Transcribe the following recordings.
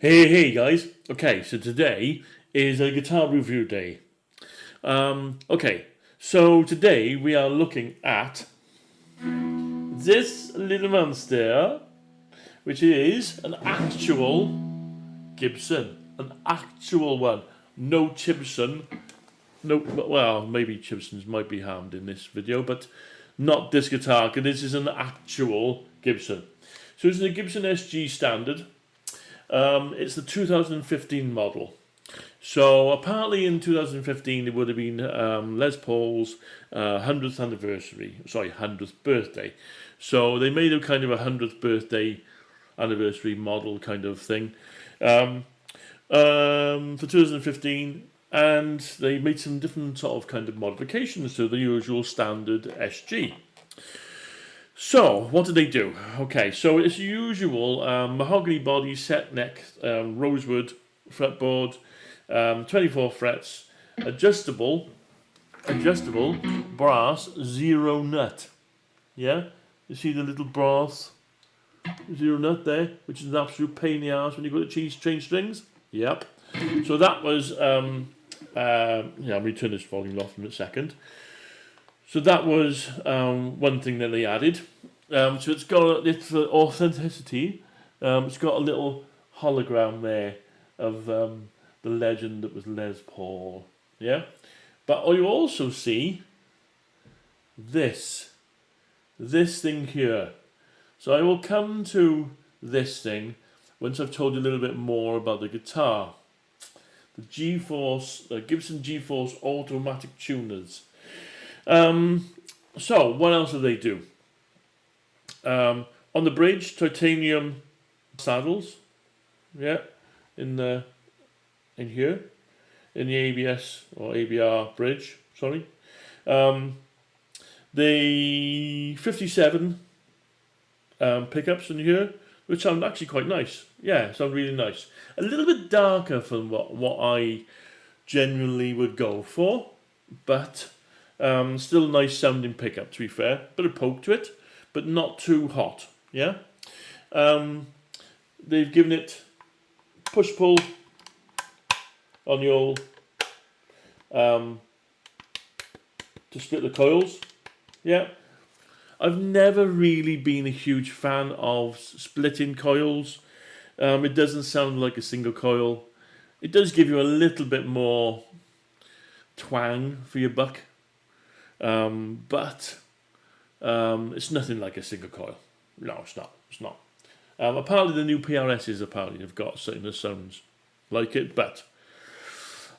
Hey guys. Okay, so today is a guitar review day. Okay, so today we are looking at this little monster, which is an actual Gibson, an actual one. No Gibson. No, well, maybe Gibsons might be harmed in this video, but not this guitar, because this is an actual Gibson. So it's a Gibson SG Standard. It's the 2015 model. So apparently in 2015 it would have been Les Paul's 100th anniversary, 100th birthday. So they made a kind of a 100th birthday anniversary model kind of thing for 2015, and they made some different sort of kind of modifications to the usual standard SG. So, what did they do? Okay, so it's usual mahogany body, set neck, rosewood fretboard, 24 frets, adjustable brass zero nut. Yeah, you see the little brass zero nut there, which is an absolute pain in the ass when you go to change strings. Yep. So that was yeah. I'm going to turn this volume off in a second. So that was one thing that they added. So it's got its authenticity. It's got a little hologram there of the legend that was Les Paul. Yeah, but you also see this thing here. So I will come to this thing once I've told you a little bit more about the guitar. The Gibson G-Force automatic tuners. So what else do they do? On the bridge, titanium saddles. Yeah, in here, in the ABS or ABR bridge. Sorry, the 57 pickups in here, which sound actually quite nice. Yeah, sound really nice. A little bit darker from what I generally would go for, but still nice sounding pickup, to be fair. Bit of poke to it, but not too hot. Yeah. They've given it push-pull on the old to split the coils. Yeah. I've never really been a huge fan of splitting coils. It doesn't sound like a single coil. It does give you a little bit more twang for your buck. But it's nothing like a single coil. No, it's not. It's not. Apparently the new PRSs have got something that sounds like it, but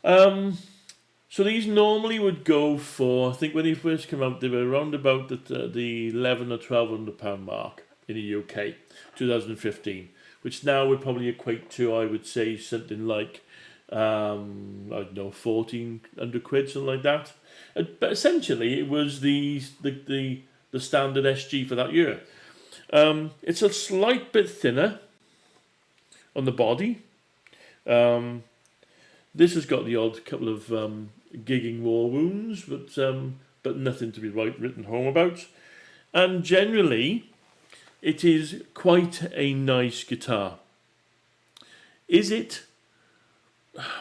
so these normally would go for, I think when they first came out, they were around about the 11 or 1200 pound mark in the UK, 2015, which now would probably equate to, I would say, something like I don't know, 1400 quid, something like that. But essentially, it was the standard SG for that year. It's a slight bit thinner on the body. This has got the odd couple of gigging war wounds, but nothing to be written home about. And generally, it is quite a nice guitar. Is it?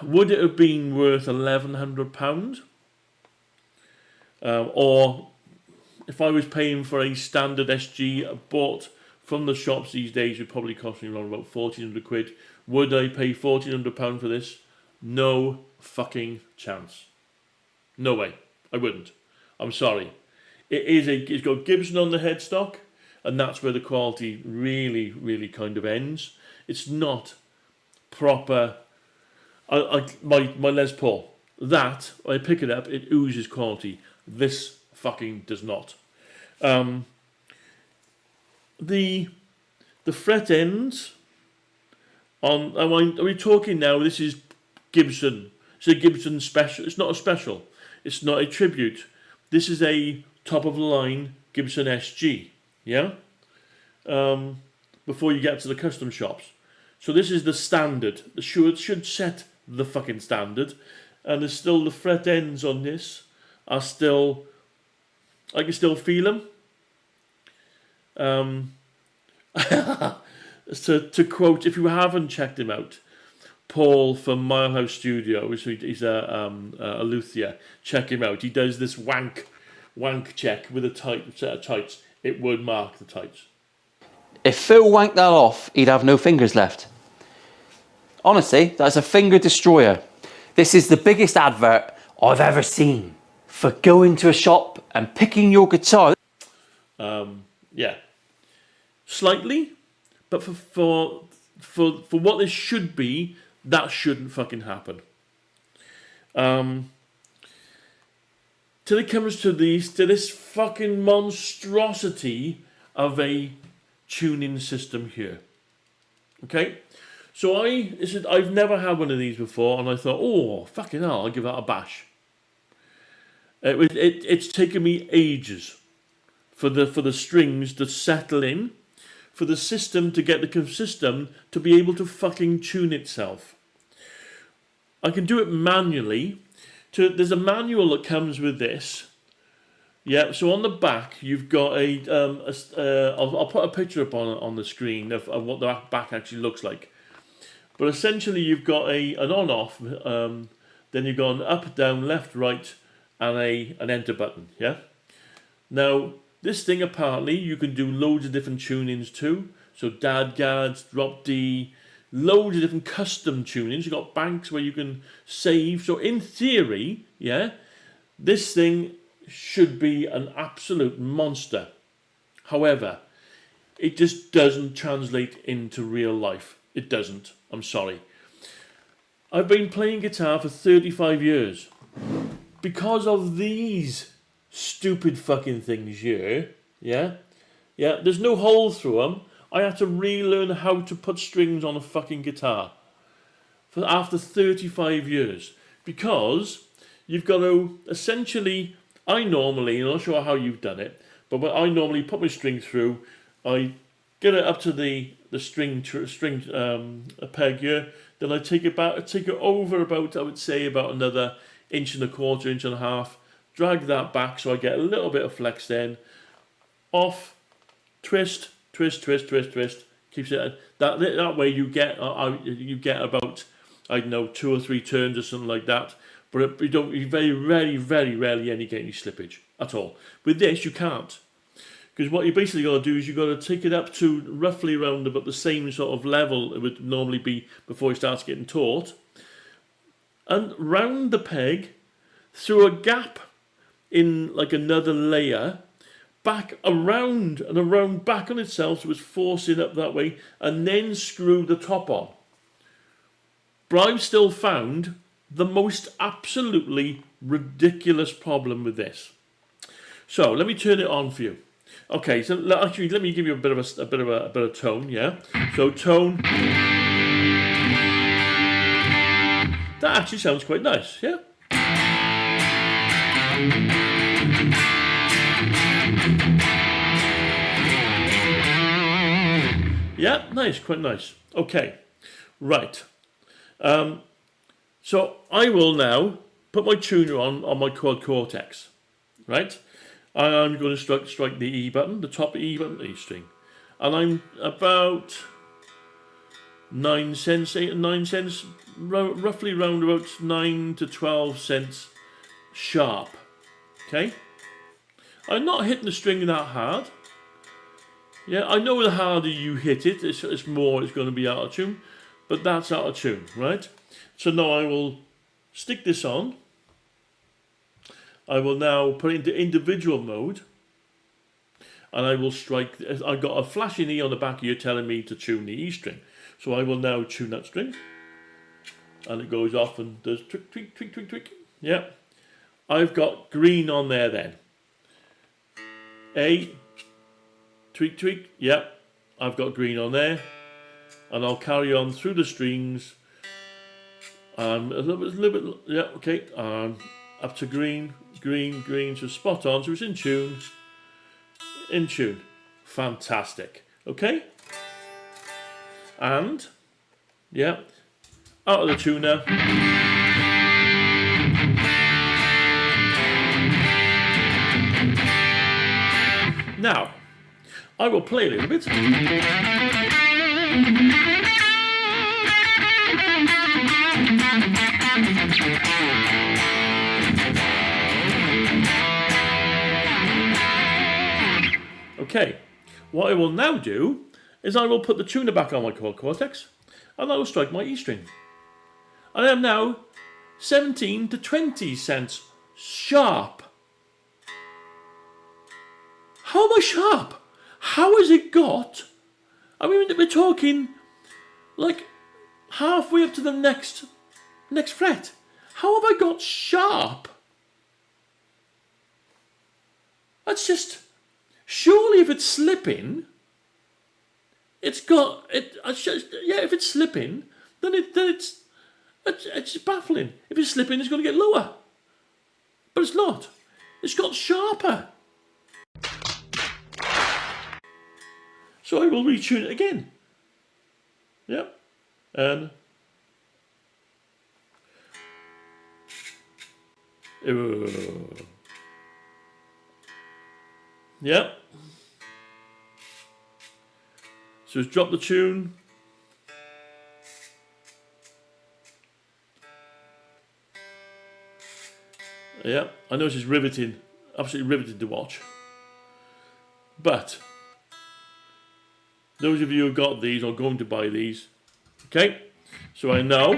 Would it have been worth £1,100? Or if I was paying for a standard SG bought from the shops these days, it would probably cost me around about 1,400 quid. Would I pay £1,400 for this? No fucking chance. No way. I wouldn't. I'm sorry. It's got Gibson on the headstock, and that's where the quality really, really kind of ends. It's not proper. My Les Paul. That, I pick it up, it oozes quality. This fucking does not. The fret ends on. Are we talking now? This is Gibson. It's a Gibson special. It's not a special. It's not a tribute. This is a top of the line Gibson SG. Yeah. Before you get to the custom shops. So this is the standard. The should set the fucking standard, and there's still the fret ends on this are still. I can still feel them. To quote, if you haven't checked him out, Paul from Mile House Studio. He's a luthier. Check him out. He does this wank check with a tight set of tights. It would mark the tights. If Phil wanked that off, he'd have no fingers left. Honestly, that's a finger destroyer. This is the biggest advert I've ever seen for going to a shop and picking your guitar. Yeah, slightly, but for what this should be, that shouldn't fucking happen. Till it comes to this fucking monstrosity of a tuning system here. Okay, so I've never had one of these before, and I thought, oh fucking hell, I'll give that a bash. It's taken me ages for the strings to settle in, for the system to get the system to be able to fucking tune itself. I can do it manually. There's a manual that comes with this. Yeah, so on the back you've got I'll put a picture up on the screen of what the back actually looks like. But essentially you've got an on-off, then you've got an up, down, left, right, and an enter button. Yeah. Now this thing apparently you can do loads of different tunings too. So dadgads, drop D, loads of different custom tunings. You've got banks where you can save. So in theory, yeah, this thing should be an absolute monster. However, it just doesn't translate into real life. It doesn't. I'm sorry. I've been playing guitar for 35 years. Because of these stupid fucking things here, yeah, there's no hole through them. I had to relearn how to put strings on a fucking guitar after 35 years, because you've got to essentially, I'm not sure how you've done it, but when I normally put my string through, I get it up to the string peg here, then I take it over about, I would say about another 1.25 inches, 1.5 inches, drag that back so I get a little bit of flex then, off, twist, keeps it, that way you get about, I don't know, 2 or 3 turns or something like that, but you very rarely get any slippage at all. With this you can't, because what you basically got to do is you got to take it up to roughly around about the same sort of level it would normally be before it starts getting taut, and round the peg through a gap in like another layer, back around and around back on itself, so it's forcing up that way, and then screw the top on. But I've still found the most absolutely ridiculous problem with this. So let me turn it on for you. Okay, so actually let me give you a bit of tone. Yeah, so tone. That actually sounds quite nice. Yeah. Yeah, nice, quite nice. Okay, right. So I will now put my tuner on my quad cortex, right? I'm going to strike the E button, the top E button, E string, and I'm about 9 cents, roughly round about 9 to 12 cents sharp. Okay, I'm not hitting the string that hard. Yeah, I know the harder you hit it, it's more it's going to be out of tune, but that's out of tune, right? So now I will stick this on. I will now put it into individual mode, and I will strike. I've got a flashing E on the back here telling me to tune the E string. So I will now tune that string, and it goes off and does tweak, tweak, tweak, tweak, tweak. Yeah, I've got green on there then. A, tweak, tweak. Yeah, I've got green on there, and I'll carry on through the strings. A little bit. Yeah, okay. Up to green, so spot on, so it's in tune, fantastic, okay, and, yeah, out of the tuner, now, I will play a little bit. Okay, what I will now do is I will put the tuner back on my chord cortex and I will strike my E string. I am now 17 to 20 cents sharp. How am I sharp? How has it got? I mean, we're talking like halfway up to the next fret. How have I got sharp? That's just, surely if it's slipping, it's got it. Yeah, if it's slipping, then it's just baffling. If it's slipping, it's going to get lower, but it's not. It's got sharper. So I will retune it again. Yep, and yep. So let's drop the tune. Yeah, I know this is riveting, absolutely riveting to watch. But those of you who got these are going to buy these. Okay, so I know.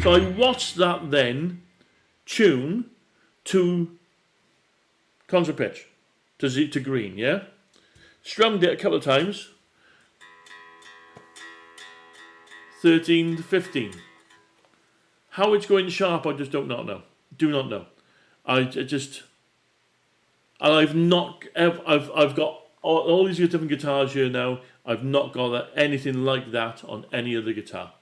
So I watched that then tune to concert pitch, to green, yeah? Strummed it a couple of times. 13 to 15. How it's going sharp, I just do not know. Do not know. I've got all these different guitars here now. I've not got anything like that on any other guitar.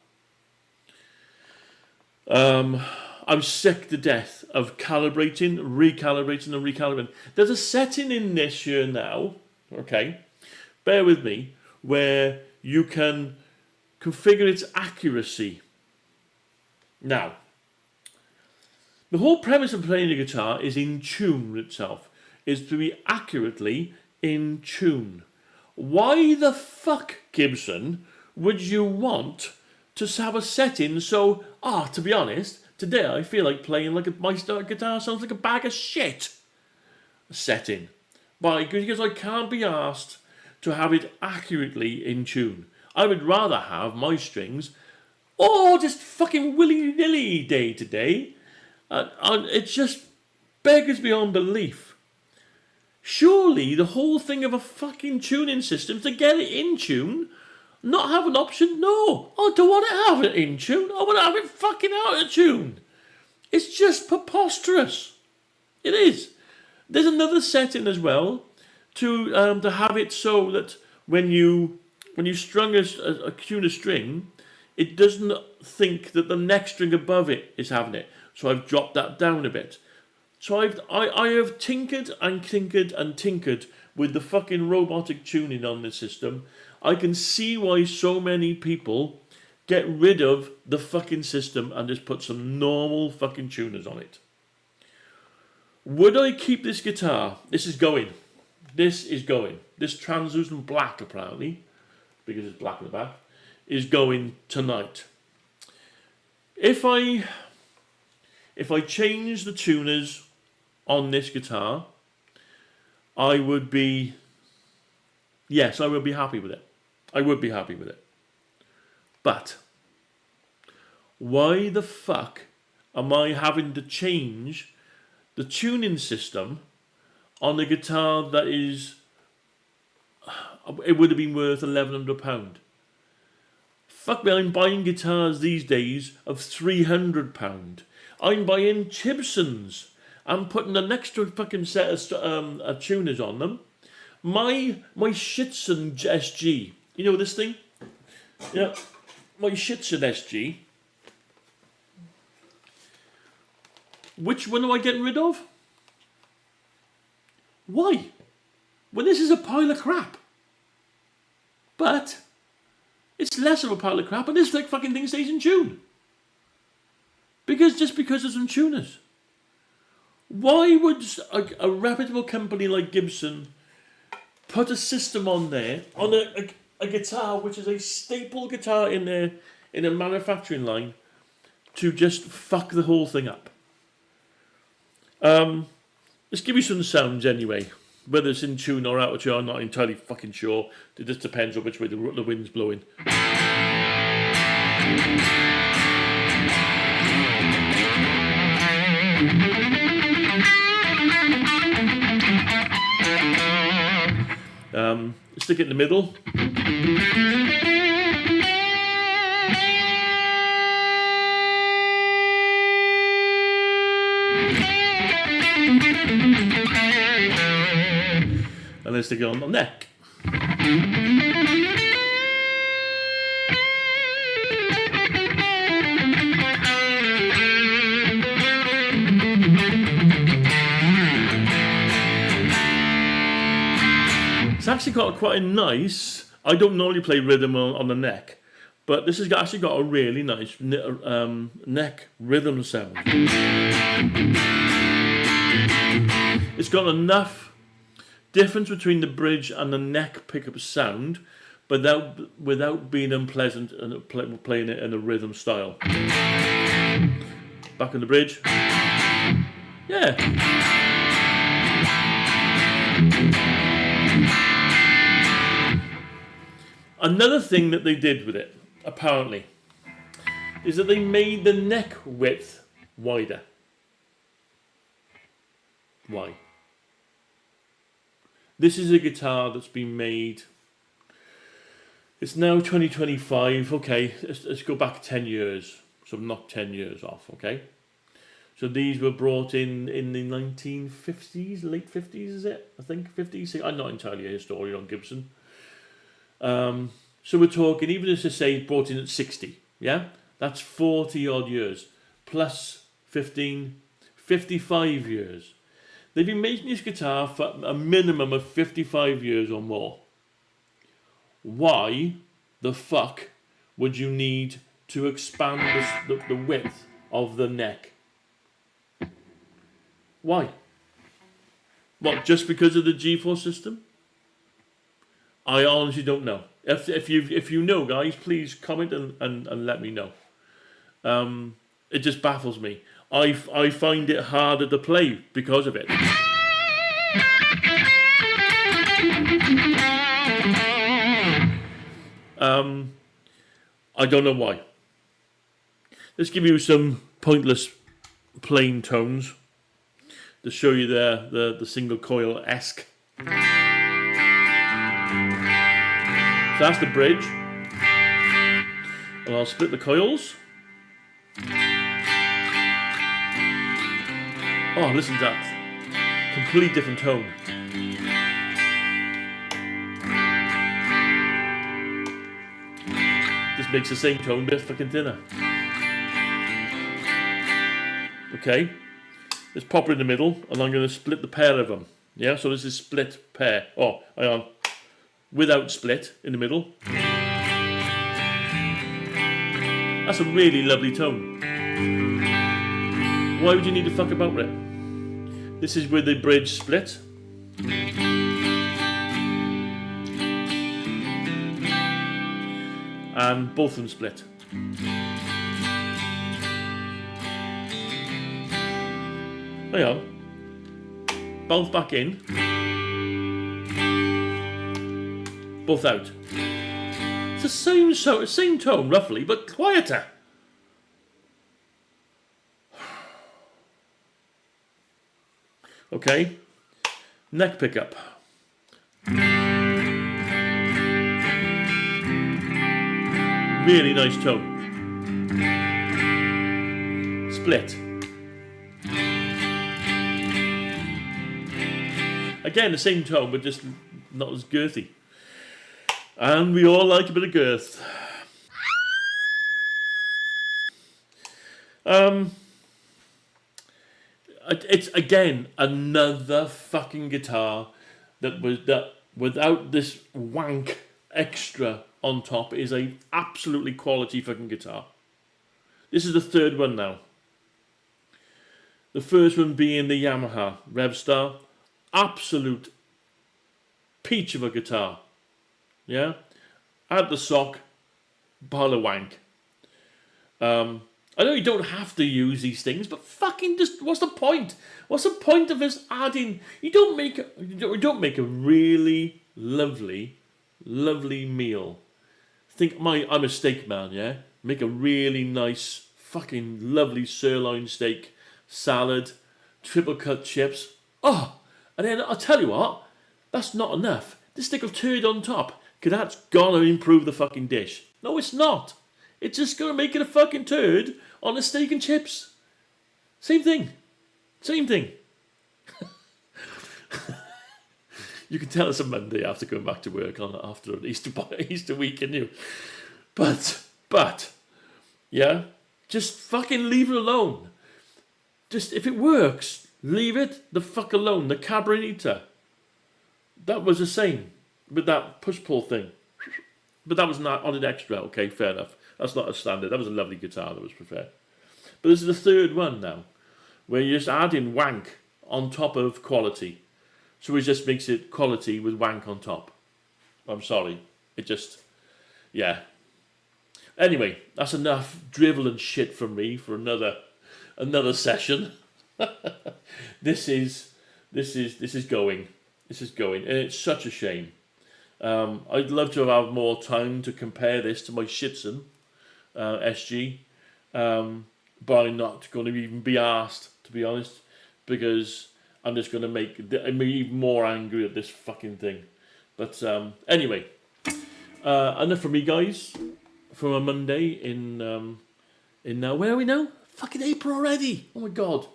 I'm sick to death of calibrating, recalibrating. There's a setting in this here now, okay, bear with me, where you can configure its accuracy. Now, the whole premise of playing the guitar is in tune itself, is to be accurately in tune. Why the fuck, Gibson, would you want to have a setting so, to be honest, today I feel like playing like my guitar sounds like a bag of shit setting. Because I can't be asked to have it accurately in tune. I would rather have my strings, just fucking willy-nilly day to day. It just beggars beyond belief. Surely the whole thing of a fucking tuning system is to get it in tune, not have an option. No, I don't want to have it in tune. I want to have it fucking out of tune. It's just preposterous. It is. There's another setting as well to have it so that when you strum a tuner string, it doesn't think that the next string above it is having it. So I've dropped that down a bit. So I have tinkered with the fucking robotic tuning on this system. I can see why so many people get rid of the fucking system and just put some normal fucking tuners on it. Would I keep this guitar? This is going. This translucent black, apparently, because it's black in the back, is going tonight. If I change the tuners on this guitar, I would be happy with it. I would be happy with it. But why the fuck am I having to change the tuning system on a guitar that is, it would have been worth £1,100? Fuck me, I'm buying guitars these days of £300. I'm buying Gibsons. I'm putting an extra fucking set of tuners on them. My Gibson SG. You know this thing? Yeah. My Gibson SG. Which one am I getting rid of? Why? Well, this is a pile of crap. But it's less of a pile of crap, and this fucking thing stays in tune. Because there's some tuners. Why would a reputable company like Gibson put a system on there, on a guitar which is a staple guitar in a manufacturing line, to just fuck the whole thing up? Let's give you some sounds anyway. Whether it's in tune or out of tune, I'm not entirely fucking sure. It just depends on which way the wind's blowing. Stick it in the middle. And then stick it on the neck. It's actually got quite a nice, I don't normally play rhythm on the neck, but this has actually got a really nice neck rhythm sound. It's got enough difference between the bridge and the neck pickup sound, but without being unpleasant and playing it in a rhythm style. Back on the bridge. Yeah. Another thing that they did with it, apparently, is that they made the neck width wider. Why? This is a guitar that's been made. It's now 2025. Okay, let's go back 10 years. So knock 10 years off. Okay. So these were brought in the 1950s, late 50s, is it? I think 50s. I'm not entirely a historian on Gibson. So we're talking, even as I say, brought in at 60. Yeah, that's 40 odd years plus 15, 55 years. They've been making this guitar for a minimum of 55 years or more. Why the fuck would you need to expand the width of the neck? Why? What, just because of the G4 system? I honestly don't know. If you know, guys, please comment and let me know. It just baffles me. I find it harder to play because of it. I don't know why. Let's give you some pointless plain tones to show you the single coil-esque. So that's the bridge. And I'll split the coils. Oh, listen to that. Completely different tone. This makes the same tone, but fucking thinner. Okay. Let's pop it in the middle, and I'm going to split the pair of them. Yeah, so this is split pair. Oh, hang on. Without split in the middle. That's a really lovely tone. Why would you need to fuck about with it? This is with the bridge split. And both of them split. Hang on. Both back in. Both out. It's the same tone roughly, but quieter. Okay. Neck pickup. Really nice tone. Split. Again, the same tone, but just not as girthy. And we all like a bit of girth. It's again another fucking guitar that without this wank extra on top is a absolutely quality fucking guitar. This is the third one now. The first one being the Yamaha Revstar. Absolute peach of a guitar. Yeah? Add the sock, pile of wank. I I know you don't have to use these things, but fucking just what's the point? What's the point of us adding? You don't make a really lovely meal. I'm a steak man, yeah. Make a really nice, fucking lovely sirloin steak, salad, triple cut chips. Oh, and then I'll tell you what, that's not enough. The stick of turd on top, because that's gonna improve the fucking dish. No, it's not. It's just gonna make it a fucking turd on a steak and chips. Same thing. Same thing. You can tell it's a Monday after going back to work after an Easter week, and you. But, yeah, just fucking leave it alone. Just if it works, leave it the fuck alone. The Cabrinita. That was the same with that push-pull thing. But that was not on an extra. Okay, fair enough. That's not a standard. That was a lovely guitar that was preferred. But this is the third one now, where you're just adding wank on top of quality. So it just makes it quality with wank on top. I'm sorry. It just, yeah. Anyway, that's enough drivel and shit from me for another session. This is going. This is going, and it's such a shame. I'd love to have more time to compare this to my Gibson SG, but I'm not going to even be asked, to be honest, because I'm just going to make me even more angry at this fucking thing. But anyway, enough from me, guys. From a Monday in now, where are we now? Fucking April already. Oh my god.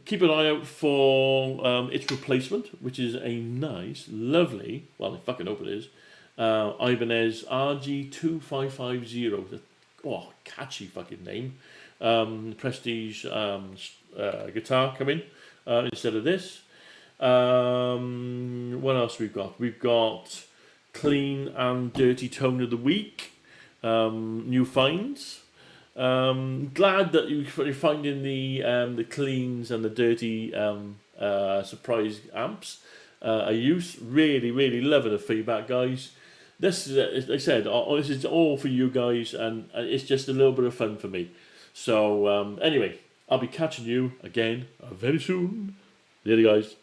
Keep an eye out for its replacement, which is a nice, lovely, well, I fucking hope it is, Ibanez RG2550. Oh, catchy fucking name. Prestige guitar coming instead of this. What else we've got? We've got clean and dirty tone of the week. New finds. Glad that you're finding the cleans and the dirty surprise amps. I use really loving the feedback, guys. This is, as I said, this is all for you guys, and it's just a little bit of fun for me. So anyway, I'll be catching you again very soon. Later, guys.